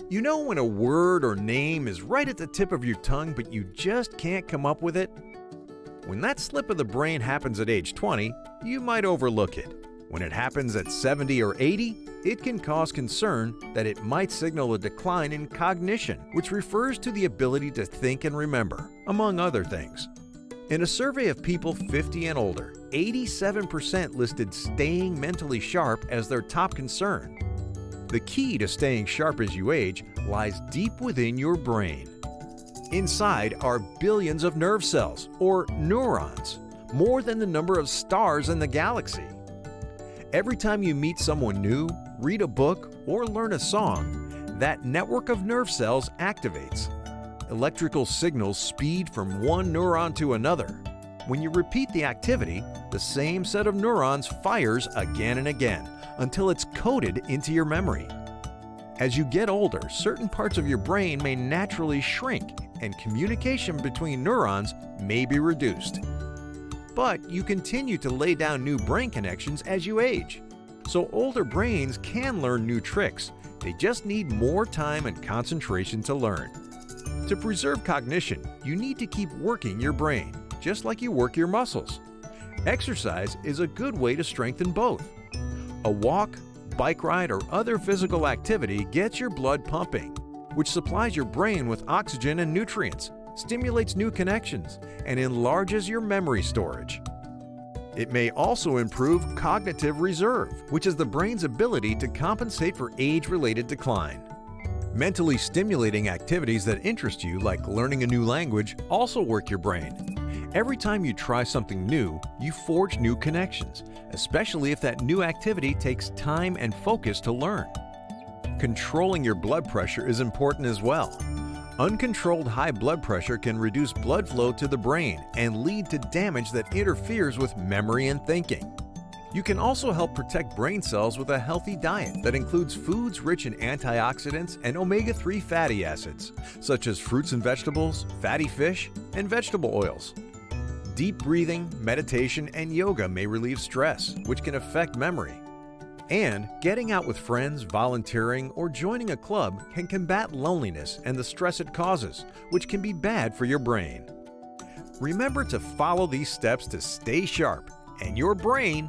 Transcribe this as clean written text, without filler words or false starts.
You know when a word or name is right at the tip of your tongue but you just can't come up with it? When that slip of the brain happens at age 20, you might overlook it. When it happens at 70 or 80, it can cause concern that it might signal a decline in cognition, which refers to the ability to think and remember, among other things. In a survey of people 50 and older, 87% listed staying mentally sharp as their top concern. The key to staying sharp as you age lies deep within your brain. Inside are billions of nerve cells, or neurons, more than the number of stars in the galaxy. Every time you meet someone new, read a book, or learn a song, that network of nerve cells activates. Electrical signals speed from one neuron to another. When you repeat the activity, the same set of neurons fires again and again until it's coded into your memory. As you get older, certain parts of your brain may naturally shrink and communication between neurons may be reduced. But you continue to lay down new brain connections as you age. So older brains can learn new tricks. They just need more time and concentration to learn. To preserve cognition, you need to keep working your brain, just like you work your muscles. Exercise is a good way to strengthen both. A walk, bike ride, or other physical activity gets your blood pumping, which supplies your brain with oxygen and nutrients, stimulates new connections, and enlarges your memory storage. It may also improve cognitive reserve, which is the brain's ability to compensate for age-related decline. Mentally stimulating activities that interest you, like learning a new language, also work your brain. Every time you try something new, you forge new connections, especially if that new activity takes time and focus to learn. Controlling your blood pressure is important as well. Uncontrolled high blood pressure can reduce blood flow to the brain and lead to damage that interferes with memory and thinking. You can also help protect brain cells with a healthy diet that includes foods rich in antioxidants and omega-3 fatty acids, such as fruits and vegetables, fatty fish, and vegetable oils. Deep breathing, meditation, and yoga may relieve stress, which can affect memory. And getting out with friends, volunteering, or joining a club can combat loneliness and the stress it causes, which can be bad for your brain. Remember to follow these steps to stay sharp, and your brain